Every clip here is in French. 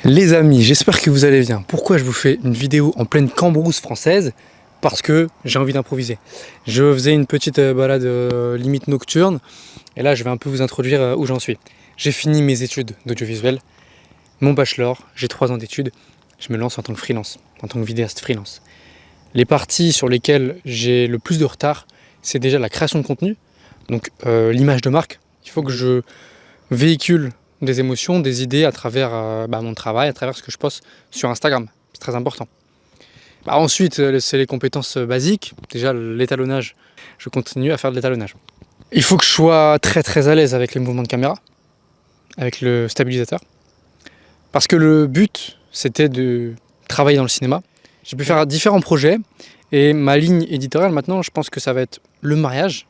Les amis, j'espère que vous allez bien. Pourquoi je vous fais une vidéo en pleine cambrousse française? Parce que j'ai envie d'improviser. Je faisais une petite balade limite nocturne, et là je vais un peu vous introduire où j'en suis. J'ai fini mes études d'audiovisuel, mon bachelor, j'ai 3 ans d'études, je me lance en tant que freelance, en tant que vidéaste freelance. Les parties sur lesquelles j'ai le plus de retard, c'est déjà la création de contenu, donc l'image de marque. Il faut que je véhicule des émotions, des idées à travers mon travail, à travers ce que je poste sur Instagram. C'est très important. Ensuite, c'est les compétences basiques. Déjà, l'étalonnage, je continue à faire de l'étalonnage. Il faut que je sois très très à l'aise avec les mouvements de caméra, avec le stabilisateur. Parce que le but, c'était de travailler dans le cinéma. J'ai pu faire différents projets et ma ligne éditoriale maintenant, je pense que ça va être le mariage,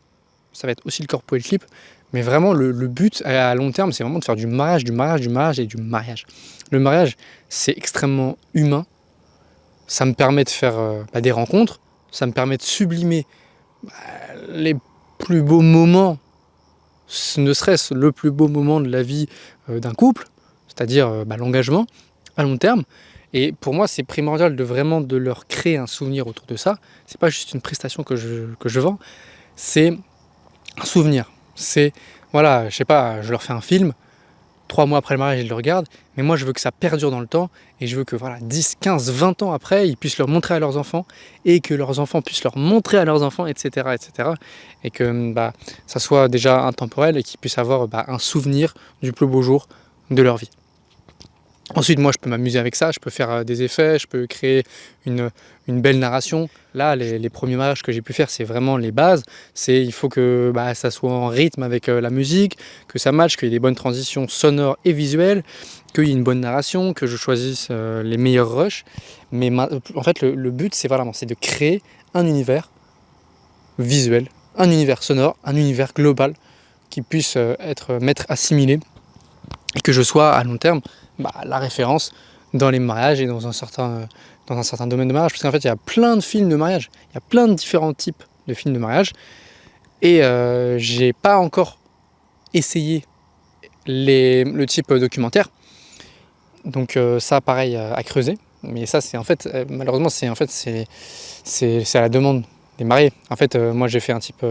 ça va être aussi le corporate clip, mais vraiment le but à long terme, c'est vraiment de faire du mariage et du mariage. Le mariage, c'est extrêmement humain, ça me permet de faire des rencontres, ça me permet de sublimer les plus beaux moments, ne serait-ce le plus beau moment de la vie d'un couple, c'est-à-dire l'engagement à long terme. Et pour moi, c'est primordial de leur créer un souvenir autour de ça. C'est pas juste une prestation que je vends, c'est un souvenir. C'est, voilà, je sais pas, je leur fais un film, 3 mois après le mariage, ils le regardent, mais moi je veux que ça perdure dans le temps, et je veux que 10, 15, 20 ans après, ils puissent leur montrer à leurs enfants, et que leurs enfants puissent leur montrer à leurs enfants, etc. etc. Et que ça soit déjà intemporel, et qu'ils puissent avoir un souvenir du plus beau jour de leur vie. Ensuite, moi, je peux m'amuser avec ça, je peux faire des effets, je peux créer une belle narration. Là, les premiers mariages que j'ai pu faire, c'est vraiment les bases. Il faut que ça soit en rythme avec la musique, que ça matche, qu'il y ait des bonnes transitions sonores et visuelles, qu'il y ait une bonne narration, que je choisisse les meilleurs rushs. Mais en fait, le but, c'est de créer un univers visuel, un univers sonore, un univers global qui puisse m'être assimilé, et que je sois à long terme la référence dans les mariages et dans un certain domaine de mariage. Parce qu'en fait, il y a plein de films de mariage, il y a plein de différents types de films de mariage, et j'ai pas encore essayé le type documentaire. Donc ça, pareil, à creuser. Mais ça, c'est en fait, malheureusement, c'est à la demande des mariés. En fait, moi, j'ai fait un type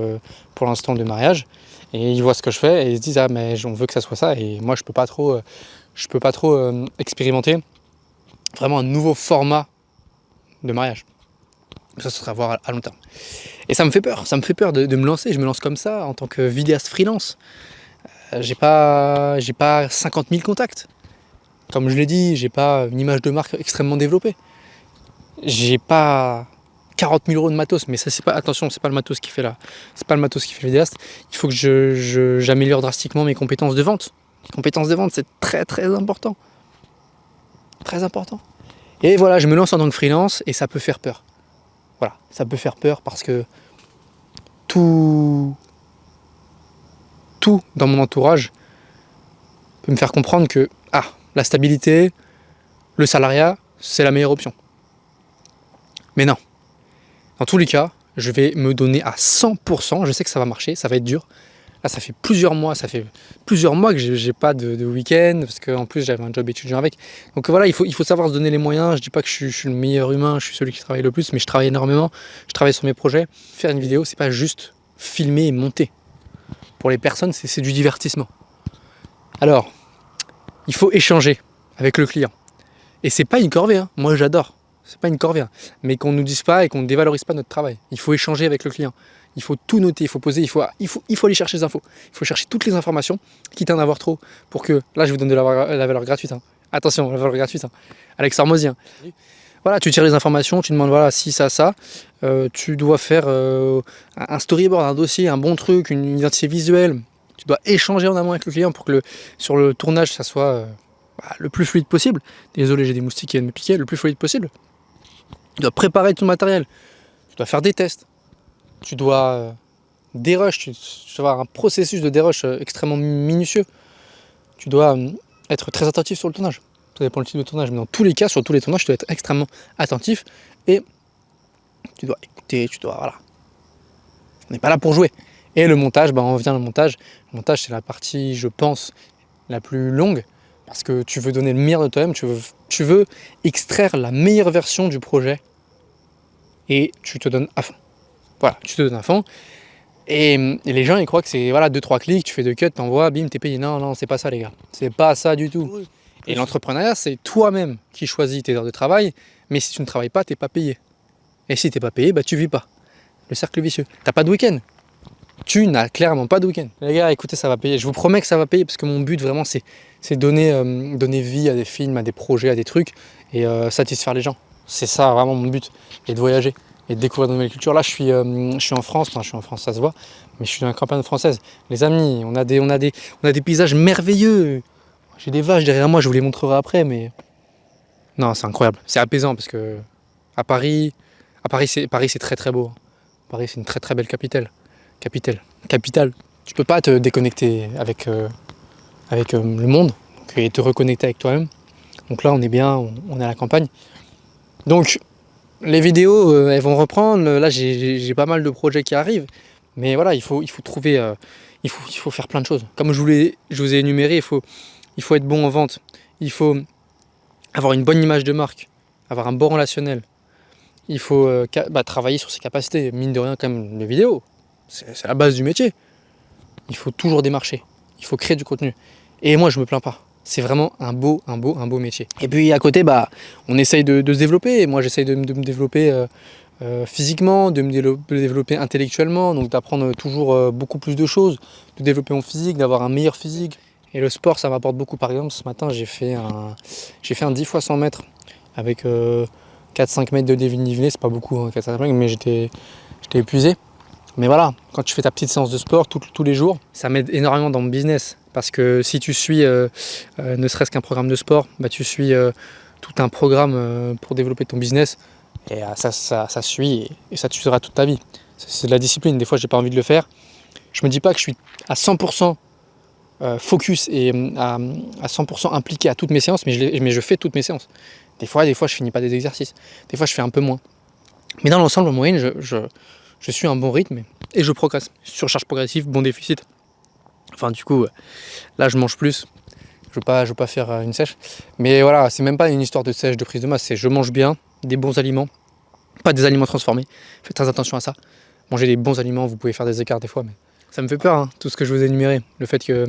pour l'instant de mariage, et ils voient ce que je fais et ils se disent mais on veut que ça soit ça, et moi je peux pas trop expérimenter vraiment un nouveau format de mariage. Ça sera à voir à long terme. Et ça me fait peur de me lancer. Je me lance comme ça en tant que vidéaste freelance. J'ai pas 50 000 contacts. Comme je l'ai dit, j'ai pas une image de marque extrêmement développée. J'ai pas 40 000 € de matos, mais ça, c'est pas le matos qui fait le vidéaste. Il faut que j'améliore drastiquement mes compétences de vente. Les compétences de vente, c'est très très important. Très important. Et voilà, je me lance en tant que freelance, et ça peut faire peur. Voilà, ça peut faire peur parce que tout dans mon entourage peut me faire comprendre que la stabilité, le salariat, c'est la meilleure option. Mais non. Dans tous les cas, je vais me donner à 100%. Je sais que ça va marcher, ça va être dur. Là, ça fait plusieurs mois que j'ai pas de week-end, parce qu'en plus j'avais un job étudiant avec. Donc voilà, il faut savoir se donner les moyens. Je dis pas que je suis le meilleur humain, je suis celui qui travaille le plus, mais je travaille énormément, je travaille sur mes projets. Faire une vidéo, c'est pas juste filmer et monter. Pour les personnes, c'est du divertissement. Alors, il faut échanger avec le client. Et c'est pas une corvée, hein. Moi j'adore. C'est pas une corvée, hein. Mais qu'on nous dise pas et qu'on ne dévalorise pas notre travail. Il faut échanger avec le client. Il faut tout noter, il faut poser, il faut aller chercher les infos. Il faut chercher toutes les informations, quitte à en avoir trop, pour que, là je vous donne de la valeur gratuite. Hein. Attention, la valeur gratuite. Hein. Alex Hormozy. Hein. Voilà, tu tires les informations, tu demandes si, ça. Tu dois faire un storyboard, un dossier, un bon truc, une identité visuelle. Tu dois échanger en amont avec le client pour que sur le tournage, ça soit le plus fluide possible. Désolé, j'ai des moustiques qui viennent me piquer, le plus fluide possible. Tu dois préparer ton matériel, tu dois faire des tests, tu dois dérush, tu dois avoir un processus de dérush extrêmement minutieux. Tu dois être très attentif sur le tournage. Ça dépend du type de tournage, mais dans tous les cas, sur tous les tournages, tu dois être extrêmement attentif, et tu dois écouter, voilà. On n'est pas là pour jouer. Et le montage, on revient au montage. Le montage, c'est la partie, je pense, la plus longue, parce que tu veux donner le meilleur de toi-même, tu veux extraire la meilleure version du projet et tu te donnes à fond. Voilà, tu te donnes à fond. Et les gens, ils croient que c'est voilà, 2-3 clics, tu fais 2 cuts, t'envoies, bim, t'es payé. Non, c'est pas ça, les gars. C'est pas ça du tout. Oui. Et l'entrepreneuriat, c'est toi-même qui choisis tes heures de travail, mais si tu ne travailles pas, t'es pas payé. Et si t'es pas payé, bah tu vis pas. Le cercle vicieux. T'as pas de week-end. Tu n'as clairement pas de week-end. Les gars, écoutez, ça va payer. Je vous promets que ça va payer parce que mon but vraiment, c'est donner vie à des films, à des projets, à des trucs et satisfaire les gens. C'est ça vraiment mon but. Et de voyager et de découvrir de nouvelles cultures. Là, je suis en France. Enfin, je suis en France, ça se voit. Mais je suis dans la campagne française. Les amis, on a des paysages merveilleux. J'ai des vaches derrière moi, je vous les montrerai après, mais non, c'est incroyable. C'est apaisant parce que à Paris, c'est très très beau. Paris, c'est une très très belle capitale. Capitale. Tu peux pas te déconnecter avec le monde et te reconnecter avec toi-même. Donc là, on est bien, on est à la campagne. Donc, les vidéos, elles vont reprendre. Là, j'ai pas mal de projets qui arrivent. Mais voilà, il faut trouver, il faut faire plein de choses. Comme je vous ai énuméré, il faut être bon en vente. Il faut avoir une bonne image de marque, avoir un bon relationnel. Il faut travailler sur ses capacités. Mine de rien, quand même, les vidéos, c'est la base du métier. Il faut toujours démarcher. Il faut créer du contenu. Et moi, je me plains pas. C'est vraiment un beau métier. Et puis à côté, on essaye de se développer. Moi, j'essaye de me développer physiquement, de me développer intellectuellement, donc d'apprendre toujours beaucoup plus de choses, de développer mon physique, d'avoir un meilleur physique. Et le sport, ça m'apporte beaucoup. Par exemple, ce matin, j'ai fait un 10 x 100 mètres avec 4-5 mètres de dénivelé. C'est pas beaucoup, hein, 4-5 mètres, mais j'étais épuisé. Mais voilà, quand tu fais ta petite séance de sport tous les jours, ça m'aide énormément dans mon business. Parce que si tu suis ne serait-ce qu'un programme de sport, tu suis tout un programme pour développer ton business. Et ça suit et ça te suivra toute ta vie. C'est de la discipline. Des fois, j'ai pas envie de le faire. Je me dis pas que je suis à 100% focus et à 100% impliqué à toutes mes séances, mais je fais toutes mes séances. Des fois, je finis pas des exercices. Des fois, je fais un peu moins. Mais dans l'ensemble, en moyenne, je suis un bon rythme et je progresse. Surcharge progressive, bon déficit. Enfin, du coup, là, je mange plus. Je veux pas faire une sèche. Mais voilà, c'est même pas une histoire de sèche, de prise de masse. C'est je mange bien, des bons aliments, pas des aliments transformés. Faites très attention à ça. Manger des bons aliments, vous pouvez faire des écarts des fois, mais ça me fait peur, hein, tout ce que je vous ai énuméré. Le fait que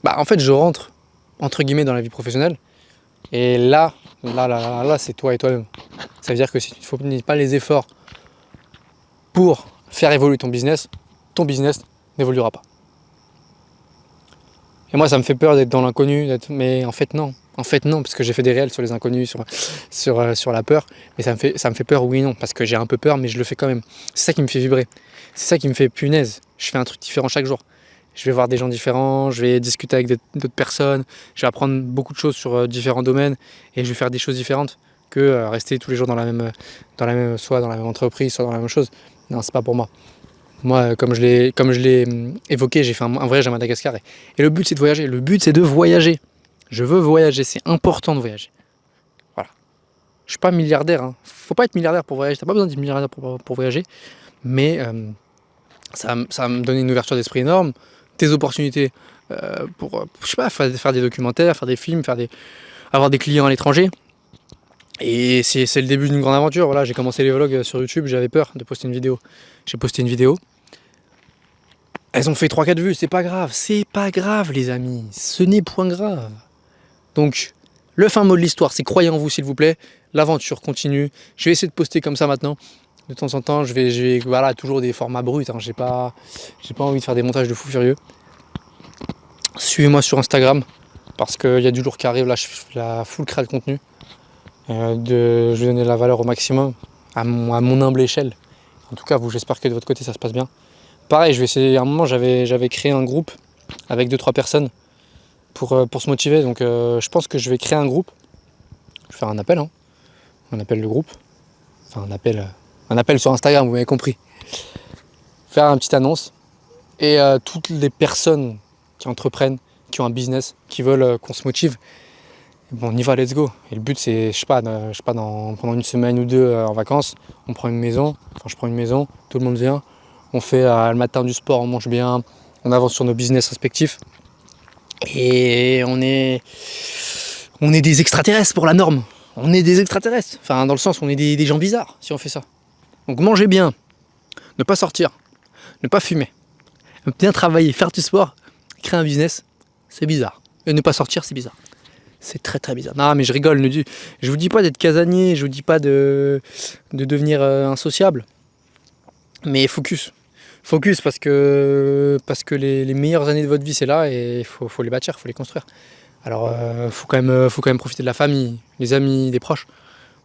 en fait, je rentre, entre guillemets, dans la vie professionnelle. Et là, c'est toi et toi-même. Ça veut dire que si tu ne fournis pas les efforts pour faire évoluer ton business n'évoluera pas. Et moi, ça me fait peur d'être dans l'inconnu, mais en fait non, parce que j'ai fait des réels sur les inconnus, sur la peur, mais ça me fait peur, oui et non, parce que j'ai un peu peur, mais je le fais quand même. C'est ça qui me fait vibrer, c'est ça qui me fait punaise. Je fais un truc différent chaque jour. Je vais voir des gens différents, je vais discuter avec d'autres personnes, je vais apprendre beaucoup de choses sur différents domaines, et je vais faire des choses différentes que rester tous les jours soit dans la même entreprise, soit dans la même chose. Non, c'est pas pour moi. Moi, comme je l'ai évoqué, j'ai fait un voyage à Madagascar. Et le but, c'est de voyager. Le but, c'est de voyager. Je veux voyager. C'est important de voyager. Voilà. Je suis pas milliardaire. Hein. Faut pas être milliardaire pour voyager. T'as pas besoin d'être milliardaire pour voyager. Mais ça va me donner une ouverture d'esprit énorme. Des opportunités pour, je sais pas, faire des documentaires, faire des films, avoir des clients à l'étranger. Et c'est le début d'une grande aventure. Voilà, j'ai commencé les vlogs sur YouTube. J'avais peur de poster une vidéo. J'ai posté une vidéo. Elles ont fait 3-4 vues, c'est pas grave les amis, ce n'est point grave. Donc, le fin mot de l'histoire, c'est croyez en vous s'il vous plaît, l'aventure continue. Je vais essayer de poster comme ça maintenant, de temps en temps, je vais voilà, toujours des formats bruts, hein. J'ai pas envie de faire des montages de fou furieux. Suivez-moi sur Instagram, parce qu'il y a du lourd qui arrive, là je fais la full créa de contenu. Je vais donner la valeur au maximum, à mon humble échelle. En tout cas, vous, j'espère que de votre côté ça se passe bien. Pareil, je vais essayer. À un moment, j'avais créé un groupe avec 2-3 personnes pour se motiver. Donc, je pense que je vais créer un groupe. Je vais faire un appel, hein. On appelle le groupe. Enfin, un appel sur Instagram, vous m'avez compris. Faire une petite annonce. Et toutes les personnes qui entreprennent, qui ont un business, qui veulent qu'on se motive, bon, on y va, let's go. Et le but, c'est, pendant une semaine ou deux en vacances, on prend une maison. Enfin, je prends une maison, tout le monde vient. On fait le matin du sport, on mange bien, on avance sur nos business respectifs. Et on est des extraterrestres pour la norme. On est des extraterrestres. Enfin, dans le sens, on est des gens bizarres si on fait ça. Donc mangez bien, ne pas sortir, ne pas fumer, bien travailler, faire du sport, créer un business, c'est bizarre. Et ne pas sortir, c'est bizarre. C'est très très bizarre. Non mais je rigole, je vous dis pas d'être casanier, je vous dis pas de devenir insociable. Mais focus. Focus parce que les meilleures années de votre vie c'est là et il faut les bâtir, il faut les construire. Alors faut quand même profiter de la famille, les amis, des proches.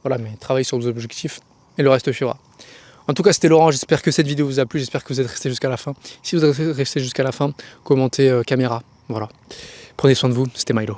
Voilà, mais travaillez sur vos objectifs et le reste suivra. En tout cas, c'était Laurent, j'espère que cette vidéo vous a plu, j'espère que vous êtes resté jusqu'à la fin. Si vous êtes resté jusqu'à la fin, commentez caméra. Voilà. Prenez soin de vous, c'était Milo.